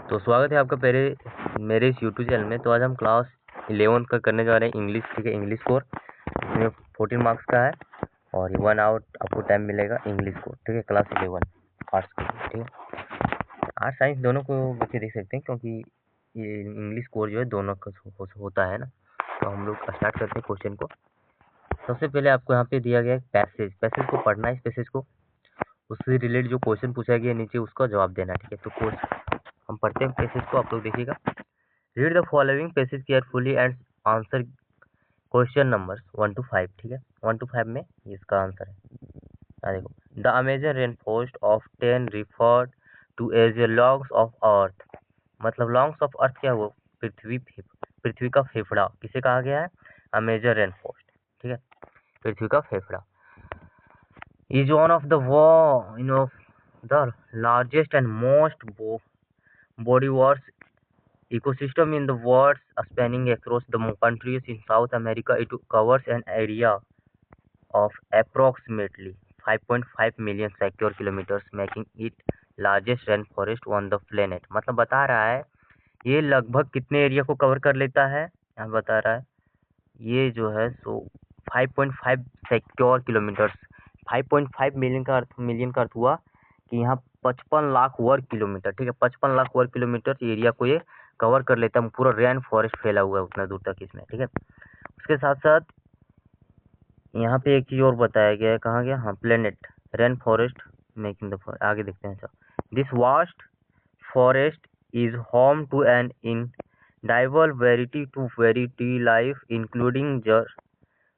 तो स्वागत है आपका मेरे इस यूट्यूब चैनल में। तो आज हम क्लास 11 का करने जा रहे हैं इंग्लिश। ठीक है, इंग्लिश कोर इसमें 14 मार्क्स का है और 1 आवर आपको टाइम मिलेगा इंग्लिश कोर। ठीक है, क्लास 11 आर्ट्स के लिए। ठीक है, आर्ट्स साइंस दोनों को बच्चे देख सकते हैं क्योंकि ये इंग्लिश कोर जो है दोनों का होता है ना। तो हम लोग स्टार्ट करते हैं क्वेश्चन को। सबसे पहले आपको यहाँ पे दिया गया है पैसेज को पढ़ना है। इस पैसेज को उससे रिलेटेड जो क्वेश्चन पूछा गया नीचे उसका जवाब देना है। ठीक है, तो कोर्स हम पढ़ते हैं पैसेज को, आप लोग देखिएगा। Read the following passage carefully and answer question numbers 1 to 5। ठीक है, 1 to 5 में इसका आंसर है। देखो, the Amazon rain forest of 10 referred to as a lungs of earth. मतलब लॉन्ग्स ऑफ अर्थ क्या हुआ? पृथ्वी का फेफड़ा किसे कहा गया है? Amazon rain forest. ठीक है, पृथ्वी का फेफड़ा is one of the largest and most body wars ecosystem in the world, spanning across the countries in South America. It covers an area of approximately 5.5 million square kilometers, making it largest rainforest on the planet। मतलब बता रहा है ये लगभग कितने area को cover कर लेता है। यहाँ बता रहा है ये जो है 5.5 स्क्वायर किलोमीटर्स। 5.5 मिलियन का अर्थ हुआ कि यहाँ 55 लाख वर्ग किलोमीटर। ठीक है, 55 लाख वर्ग किलोमीटर एरिया को ये कवर कर लेता है। पूरा रेन फॉरेस्ट फैला हुआ है उतना दूर तक इसमें। ठीक है, उसके साथ साथ यहाँ पे एक चीज और बताया गया है। कहाँ गया? हाँ, planet rain forest making the. आगे देखते हैं। This vast forest is home to an in diverse variety life, including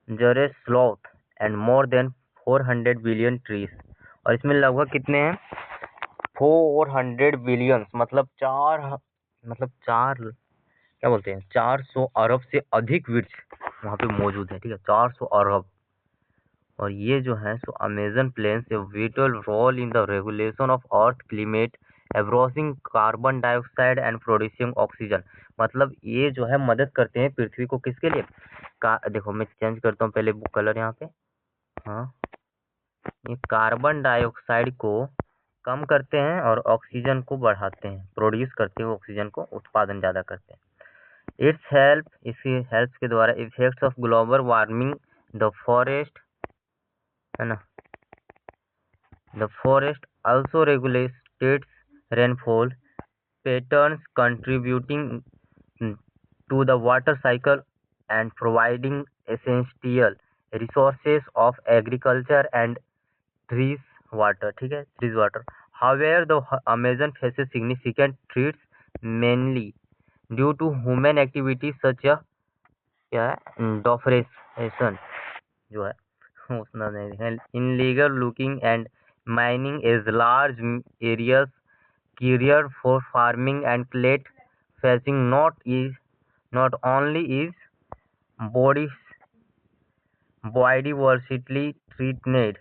Jerez sloth and more than 400 billion trees। और इसमें लगभग कितने हैं? 400 बिलियन मतलब चार क्या बोलते हैं, 400 अरब से अधिक वृक्ष वहाँ पे मौजूद है। ठीक है, 400 अरब। और ये जो है Amazon plays a vital role in the regulation of earth climate, absorbing carbon dioxide and producing oxygen. मतलब ये जो है मदद करते हैं पृथ्वी को किसके लिए? देखो मैं चेंज करता हूँ पहले बुक कलर यहाँ पे। हाँ, ये कार्बन डाइऑक्साइड को कम करते हैं और ऑक्सीजन को बढ़ाते हैं, प्रोड्यूस करते हैं ऑक्सीजन को, उत्पादन ज़्यादा करते हैं। इसी हेल्प के द्वारा effects of global warming the forest है ना। The forest also regulates rainfall patterns, contributing to the water cycle and providing essential resources of agriculture and trees water। ठीक है, trees water। However, the Amazon faces significant threats, mainly due to human activities such as क्या है, deforestation जो है उतना नहीं है, illegal logging and mining as large areas cleared for farming and plate facing not only is body biodiversity threatened,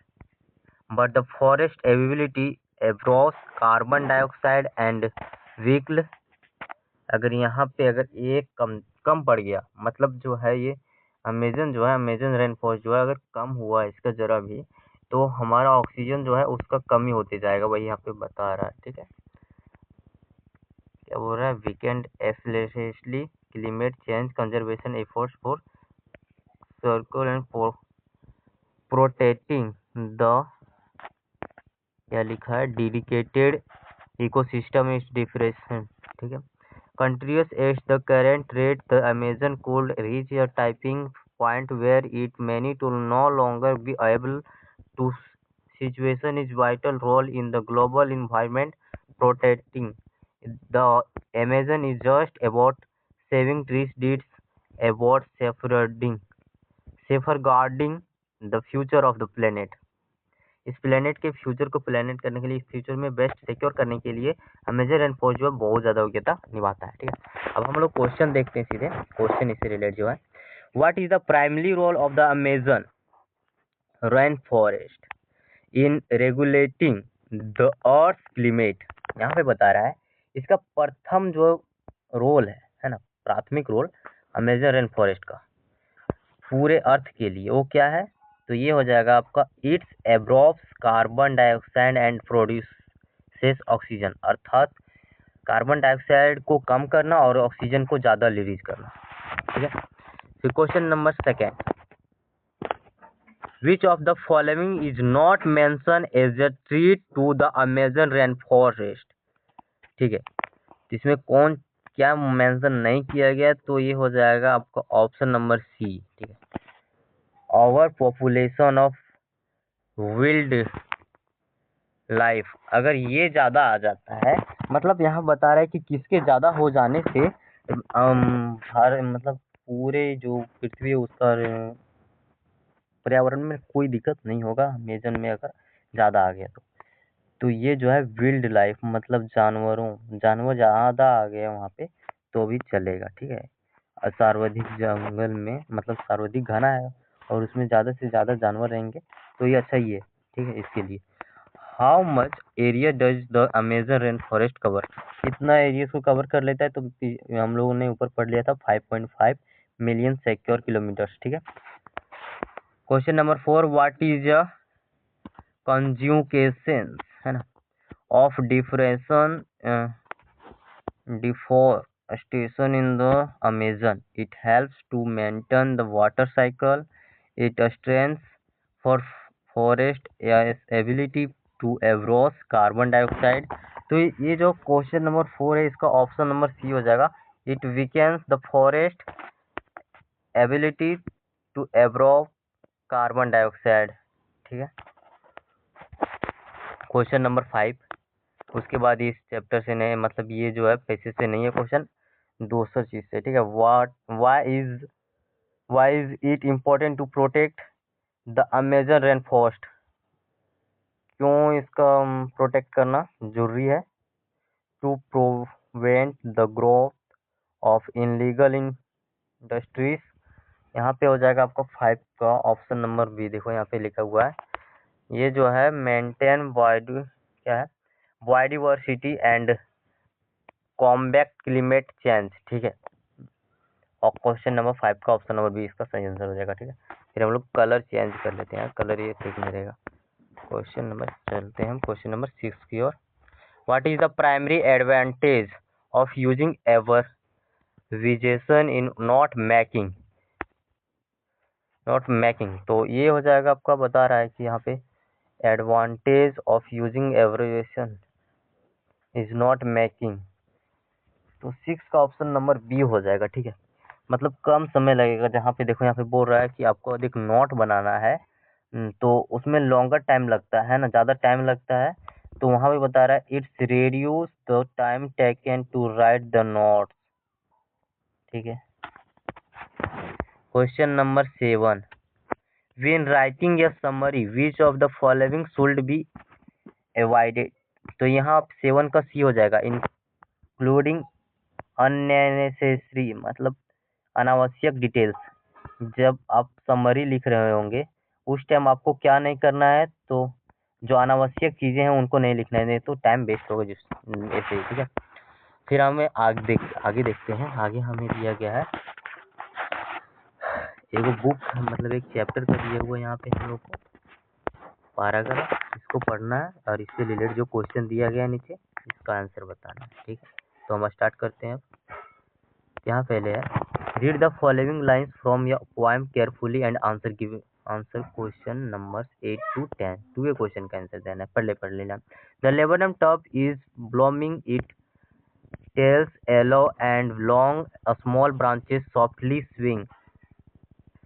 but the forest ability absorbs carbon dioxide and vehicle। अगर यहाँ पे अगर एक कम पड़ गया, मतलब जो है ये अमेजन जो है, अमेजन रेन फॉरेस्ट जो है अगर कम हुआ इसका जरा भी, तो हमारा ऑक्सीजन जो है उसका कमी होते जाएगा। वही यहाँ पे बता रहा है। ठीक है, क्या बोल रहा है? वीकेंड एफिलियसली climate change conservation efforts for circle and protecting the, क्या लिखा है, डेडिकेटेड इकोसिस्टम इज डिफरेंट। ठीक है, countries at the current rate, the Amazon could reach a tipping point where it may to no longer be able to situation is vital role in the global environment protecting the Amazon is just about saving trees, it's about safeguarding the future of the planet। इस planet के future को planet करने के लिए, इस future में best secure करने के लिए अमेजन रेन फॉरेस्ट जो है बहुत ज़्यादा योग्यता निभाता है। ठीक है, अब हम लोग क्वेश्चन देखते हैं सीधे। क्वेश्चन इससे रिलेटेड जो है, what is the primary role of the Amazon rain forest in regulating the earth climate. यहाँ पे बता रहा है इसका प्रथम जो रोल है ना, प्राथमिक रोल अमेजन रेन फॉरेस्ट का पूरे अर्थ के लिए वो क्या है? तो ये हो जाएगा आपका it's absorbs carbon dioxide and produces oxygen. अर्थात कार्बन डाइऑक्साइड को कम करना और ऑक्सीजन को ज़्यादा रिलीज करना, ठीक है। फिर question number second, which of the following is not mention as a tree to the Amazon rain forest, ठीक है। इसमें कौन क्या मेंशन नहीं किया गया, तो ये हो जाएगा आपका ऑप्शन नंबर सी, ठीक है। Over population of wild life, अगर ये ज़्यादा आ जाता है, मतलब यहाँ बता रहा है कि किसके ज़्यादा हो जाने से हर मतलब पूरे जो पृथ्वी है उसका पर्यावरण में कोई दिक्कत नहीं होगा, अमेजन में अगर ज़्यादा आ गया तो ये जो है विल्ड लाइफ मतलब जानवर ज़्यादा आ गए वहाँ पे तो भी चलेगा, ठीक है। सर्वाधिक जंगल में मतलब सर्वाधिक घना है और उसमें ज़्यादा से ज़्यादा जानवर रहेंगे तो ये अच्छा ही है, ठीक है। इसके लिए how much area does the Amazon rain forest cover, कितना एरिया को कवर कर लेता है, तो हम लोगों ने ऊपर पढ़ लिया था 5.5 मिलियन स्क्वायर किलोमीटर्स, ठीक है। Question number 4, what is a conjugation, है ना, of deforestation in the Amazon. It helps to maintain the water cycle. It strengthens for forest ability to absorb carbon dioxide. तो ये जो क्वेश्चन नंबर 4 है इसका option number C हो जाएगा, it weakens the forest ability to absorb carbon dioxide, ठीक है। Question number 5, उसके बाद इस चैप्टर से नहीं, मतलब ये जो है पैसे से नहीं है क्वेश्चन, दूसरा चीज से, ठीक है। Why is it important to protect the Amazon rain forest, क्यों इसका प्रोटेक्ट करना जरूरी है, to prevent the growth of illegal industries, यहाँ पे हो जाएगा आपका 5 का ऑप्शन नंबर बी, देखो यहाँ पे लिखा हुआ है, ये जो है maintain biodiversity and combat climate change, ठीक है। और क्वेश्चन नंबर 5 का ऑप्शन नंबर बी इसका सही आंसर हो जाएगा, ठीक है। फिर हम लोग कलर चेंज कर लेते हैं, कलर ये ठीक नहीं रहेगा। क्वेश्चन नंबर चलते हैं हम क्वेश्चन नंबर 6 की ओर, what is the primary advantage of using abbreviation in note making, तो ये हो जाएगा आपका, बता रहा है कि यहाँ पे advantage of using abbreviation is note making, तो 6 का ऑप्शन नंबर बी हो जाएगा, ठीक है। मतलब कम समय लगेगा, जहाँ पे देखो यहाँ पे बोल रहा है कि आपको अधिक नोट बनाना है तो उसमें लॉन्गर टाइम लगता है ना, ज़्यादा टाइम लगता है, तो वहाँ पे बता रहा है it's reduce the time taken to write the notes, ठीक है। Question number 7, when writing a summary which of the following should be avoided, तो यहाँ 7 का सी हो जाएगा, इंक्लूडिंग अननेसेसरी मतलब अनावश्यक डिटेल्स, जब आप समरी लिख रहे होंगे उस टाइम आपको क्या नहीं करना है, तो जो अनावश्यक चीज़ें हैं उनको नहीं लिखना है, नहीं तो टाइम वेस्ट होगा जिस ऐसे ही, ठीक है। फिर हमें आगे देखते हैं, आगे हमें दिया गया है एगो बुक, मतलब एक चैप्टर का दिया हुआ है यहाँ पे हम लोग को पैराग्राफ, इसको पढ़ना है और इससे रिलेटेड जो क्वेश्चन दिया गया है नीचे इसका आंसर बताना है, ठीक है। तो हम स्टार्ट करते हैं। यहाँ पहले है, read the following lines from your poem carefully and answer question number 8 to 10, टू ये क्वेश्चन का आंसर देना है, पढ़ लेना। The laburnum top is blooming, it tells yellow and long small branches softly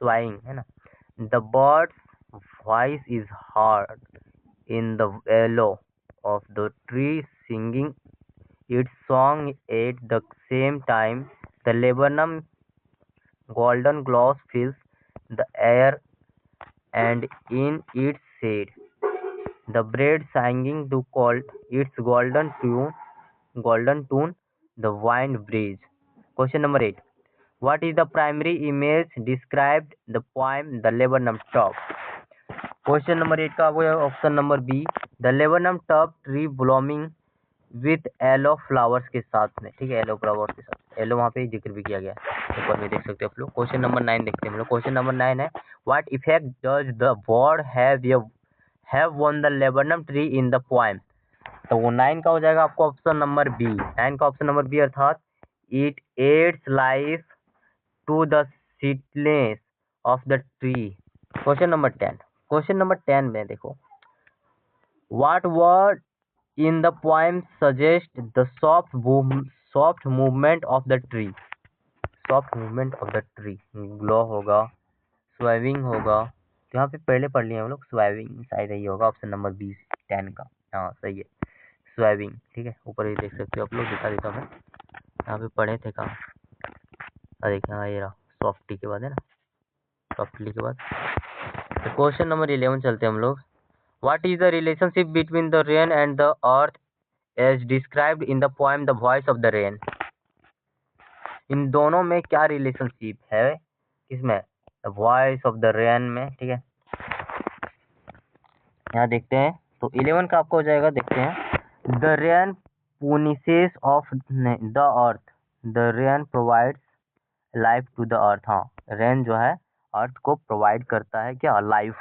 swaying, है ना। The bird's voice is hard in the yellow of the tree singing its song at the same time. The Lebanon golden gloss fills the air and in its shade. The bird singing to call its golden tune, the wind breeze. Question number 8. What is the primary image described the poem The Lebanon Top? Question number 8 का वो option number B, the laburnum top tree blooming with yellow flowers के साथ में, ठीक है, yellow flowers के साथ, yellow वहाँ पे जिक्र भी किया गया है, ऊपर में देख सकते हो आप लोग। क्वेश्चन नंबर 9 देखते हैं हम लोग। क्वेश्चन नंबर 9 है, what effect does the bird have one the laburnum tree in the poem, तो वो 9 का हो जाएगा आपको ऑप्शन नंबर बी। 9 का ऑप्शन नंबर बी, अर्थात it adds life to the seedless of the tree. Question number 10। Question number 10 में देखो, what word in the poem suggest the soft movement of the tree. Soft movement of the tree, glow होगा, swaying होगा। तो यहाँ पे पहले पढ़ लिए हम लोग, स्वेविंग शायद यही होगा ऑप्शन नंबर बी 10 का। हाँ सही है, स्वेविंग। ठीक है, ऊपर ही देख सकते हो आप लोग, दिखा देता हूँ मैं। यहाँ पे पढ़े थे कहाँ, अरे हाँ ये रहा, सॉफ्टी के बाद है ना, सॉफ्टली के बाद। तो क्वेश्चन नंबर 11 चलते हैं हम लोग। What is the relationship between the rain and the earth as described in the poem the voice of the rain. इन दोनों में क्या रिलेशनशिप है, किसमें, the voice of the rain में। ठीक है, यहाँ देखते हैं। तो 11 का आपको हो जाएगा, देखते हैं। The rain punishes of the earth, the rain provides life to the earth. हाँ, रेन जो है अर्थ को प्रोवाइड करता है क्या, लाइफ।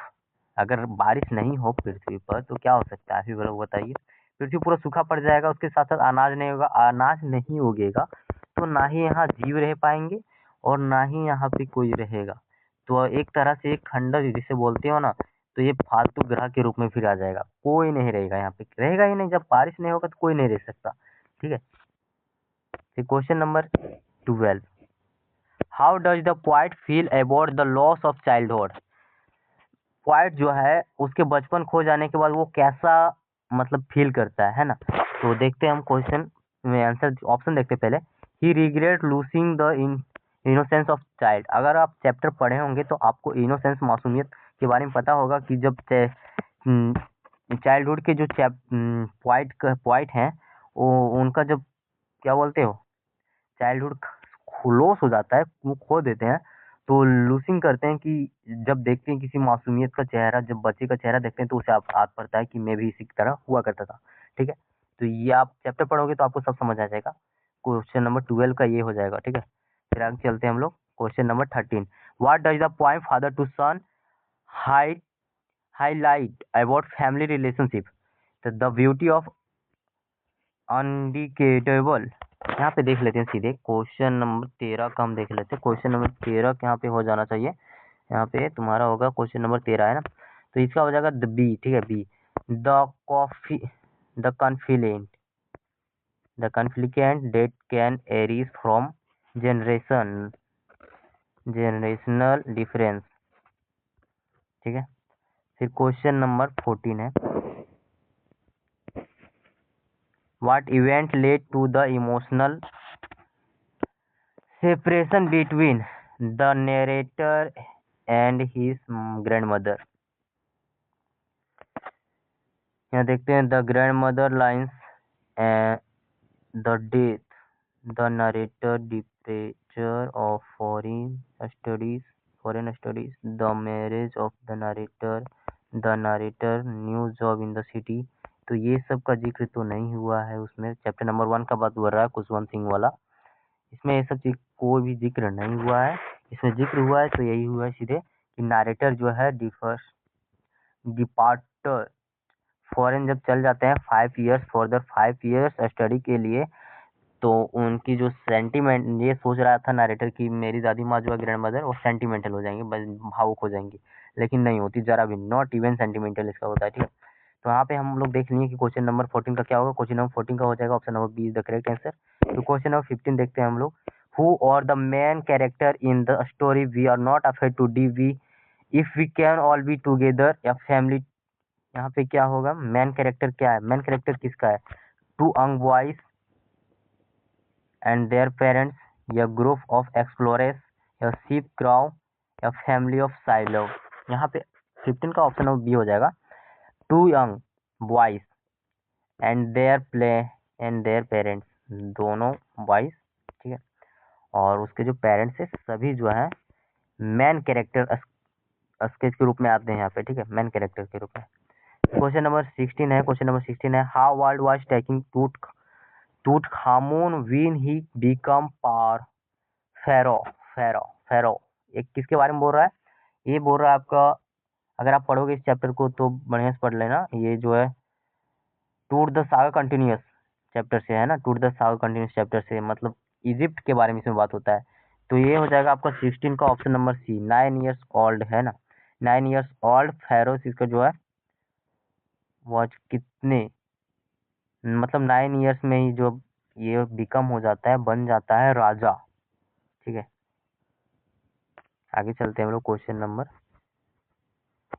अगर बारिश नहीं हो पृथ्वी पर तो क्या हो सकता है, आप ही लोग बताइए। पृथ्वी पूरा सूखा पड़ जाएगा, उसके साथ साथ अनाज नहीं होगा, अनाज नहीं उगेगा तो ना ही यहाँ जीव रह पाएंगे और ना ही यहाँ पे कोई रहेगा। तो एक तरह से एक खंडर जिसे बोलते हो ना, तो ये फालतू ग्रह के रूप में फिर आ जाएगा, कोई नहीं रहेगा यहाँ पे, रहेगा ही नहीं। जब बारिश नहीं होगा तो कोई नहीं रह सकता। ठीक है, question number 12। How does the poet feel about the loss of childhood. Poet जो है उसके बचपन खो जाने के बाद वो कैसा मतलब फील करता है ना। तो देखते हैं हम क्वेश्चन में आंसर, ऑप्शन देखते हैं पहले। He regret losing the innocence of child. अगर आप चैप्टर पढ़े होंगे तो आपको इनोसेंस, मासूमियत के बारे में पता होगा कि जब चाइल्डहुड के जो पोइट हैं, वो उनका जब क्या बोलते हो, चाइल्डहुड लॉस हो जाता है, वो खो देते हैं, तो लूसिंग करते हैं कि जब देखते हैं किसी मासूमियत का चेहरा, जब बच्चे का चेहरा देखते हैं तो उसे आप याद पड़ता है कि मैं भी इसी की तरह हुआ करता था। ठीक है, तो ये आप चैप्टर पढ़ोगे तो आपको सब समझ आ जाएगा। क्वेश्चन नंबर 12 का ये हो जाएगा। ठीक है, फिर आगे चलते हैं हम लोग। Question number 13। What does the poem father to son high highlight about family relationship, the beauty of undicatable. यहाँ पे देख लेते हैं सीधे, क्वेश्चन नंबर 13 का हम देख लेते हैं। क्वेश्चन नंबर 13 के यहाँ पे हो जाना चाहिए, यहाँ पे तुम्हारा होगा क्वेश्चन नंबर 13 है ना, तो इसका हो जाएगा द बी। ठीक है, B. The coffee the confident the conflict that can arise from generational difference. ठीक है, फिर क्वेश्चन नंबर 14 है। What event led to the emotional separation between the narrator and his grandmother. यहाँ देखते हैं, the grandmother lines the death, the narrator departure of foreign studies, the marriage of the narrator new job in the city. तो ये सब का जिक्र तो नहीं हुआ है उसमें, चैप्टर नंबर 1 का बात हो रहा है, खुशवंत सिंह वाला। इसमें ये सब चीज कोई भी जिक्र नहीं हुआ है। इसमें जिक्र हुआ है तो यही हुआ है सीधे कि नारेटर जो है डिपार्टर फॉरेन जब चल जाते हैं 5 ईयर्स, फॉर 5 ईयर्स स्टडी के लिए, तो उनकी जो सेंटिमेंट, ये सोच रहा था नारेटर की मेरी दादी माँ जो है ग्रैंड मदर, वो सेंटिमेंटल हो जाएंगे, बस भावुक हो जाएंगी, लेकिन नहीं होती जरा भी, नॉट इवन सेंटिमेंटल इसका होता है। ठीक है, तो यहाँ पे हम लोग देख लिए कि क्वेश्चन नंबर 14 का क्या होगा। क्वेश्चन नंबर 14 का हो जाएगा option number B is the correct answer. तो क्वेश्चन नंबर 15 देखते हैं हम लोग। हु और the main character in the story we are not afraid to die we if we can all be together या फैमिली। यहाँ पे क्या होगा, मेन कैरेक्टर क्या है, मेन कैरेक्टर किसका है, two young boys and their parents, या ग्रुप ऑफ एक्सप्लोरर्स, या शिप क्राउ, या फैमिली ऑफ साइलो। यहाँ पे 15 का ऑप्शन नंबर बी हो जाएगा, two young boys and their parents, दोनों बॉयज। ठीक है, और उसके जो पेरेंट्स है सभी जो है मेन कैरेक्टर स्केच के रूप में आते हैं यहाँ पे। ठीक है, मेन कैरेक्टर के रूप में। क्वेश्चन नंबर 16 है। क्वेश्चन नंबर 16 है, हाउ वर्ल्ड वाज टेकिंग टूट खामून व्हेन ही बिकम पावर फेरो फेरो फेरो। एक किसके बारे में बोल रहा है, ये बोल रहा है आपका, अगर आप पढ़ोगे इस चैप्टर को तो बढ़िया से पढ़ लेना, ये जो है tour the saga continuous chapter से है ना, tour the saga continuous chapter से, मतलब इजिप्ट के बारे में इसमें बात होता है। तो ये हो जाएगा आपका 16 का option number C, 9 years old है ना, 9 ईयर्स ओल्ड फेरोस इसका जो है वो आज कितने, मतलब 9 ईयर्स में ही जो ये बिकम हो जाता है, बन जाता है राजा। ठीक है, आगे चलते हैं हम लोग question number,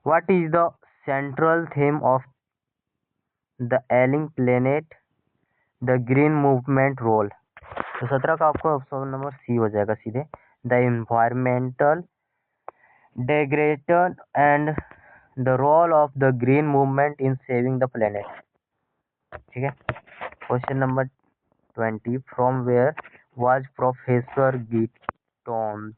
what is the central theme of the ailing planet the green movement role. तो 17 का आपको ऑप्शन नंबर सी हो जाएगा सीधे, the environmental degradation and the role of the green movement in saving the planet। ठीक है, question number 20, from where was professor Gaitonde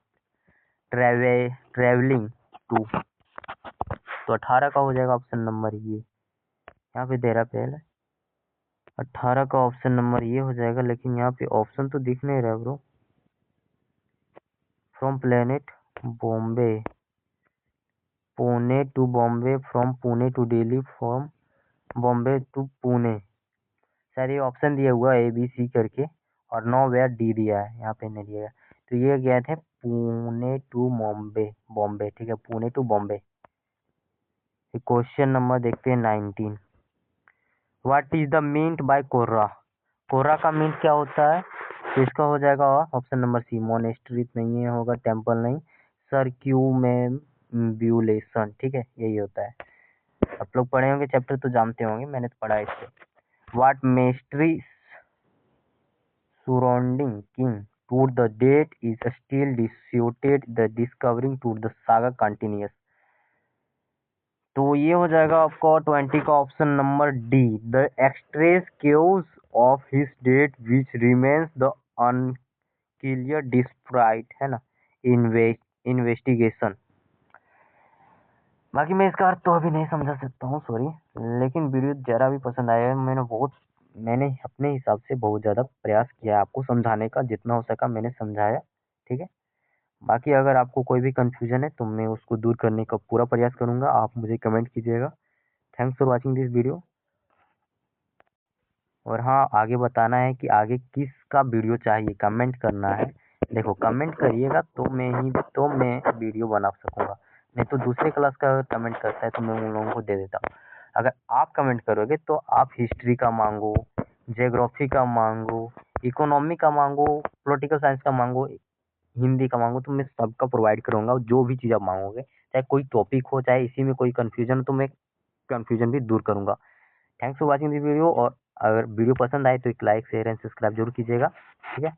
travelling to. तो 18 का हो जाएगा ऑप्शन नंबर ये, यहाँ पे दे रहा पहले 18 का ऑप्शन नंबर ये हो जाएगा, लेकिन यहाँ पे ऑप्शन तो दिख नहीं रहा bro. From planet Bombay, Pune to Bombay, from Pune to Delhi, from Bombay to Pune. Sir ये ऑप्शन दिया हुआ ए बी सी करके, और नो वेयर डी दिया है, यहाँ पे नहीं दिया है। तो ये गए थे पुणे टू बॉम्बे, बॉम्बे। ठीक है, Pune to Bombay. Question number देखते हैं 19, what is the meant by Korra. Korra का मीन्ट क्या होता है, तो इसका हो जाएगा ऑप्शन नंबर सी, मोनेस्ट्री नहीं है, होगा टेम्पल नहीं, सर्क्यूमेम्ब्यूलेशन। ठीक है, यही होता है। आप लोग पढ़े होंगे चैप्टर तो जानते होंगे, मैंने तो पढ़ा है इसको। What mystery surrounding King to the date is still disputed, the discovering to the saga continues। तो ये हो जाएगा आपका 20 का ऑप्शन नंबर डी, द एक्सट्रेस cause of his death which remains the unclear despite है ना इन्वेस्टिगेशन। बाकी मैं इसका अर्थ तो अभी नहीं समझा सकता हूँ, सॉरी, लेकिन वीडियो जरा भी पसंद आया है, मैंने अपने हिसाब से बहुत ज़्यादा प्रयास किया है आपको समझाने का, जितना हो सका मैंने समझाया। ठीक है, बाकी अगर आपको कोई भी कंफ्यूजन है तो मैं उसको दूर करने का पूरा प्रयास करूंगा, आप मुझे कमेंट कीजिएगा। Thanks for watching this video. और हाँ, आगे बताना है कि आगे किसका वीडियो चाहिए, कमेंट करना है। देखो कमेंट करिएगा तो मैं वीडियो बना सकूंगा, नहीं तो दूसरे क्लास का अगर कमेंट करता है तो मैं उन लोगों को दे देता हूँ। अगर आप कमेंट करोगे तो आप हिस्ट्री का मांगो, जियोग्राफी का मांगो, इकोनॉमी का मांगो, पॉलिटिकल साइंस का मांगो, हिंदी का मांगो, तो मैं सबका प्रोवाइड करूंगा। जो भी चीज़ आप मांगोगे, चाहे कोई टॉपिक हो, चाहे इसी में कोई कंफ्यूजन हो, तो मैं कंफ्यूजन भी दूर करूंगा। Thanks for watching this video, और अगर वीडियो पसंद आए तो एक लाइक शेयर एंड सब्सक्राइब जरूर कीजिएगा। ठीक है।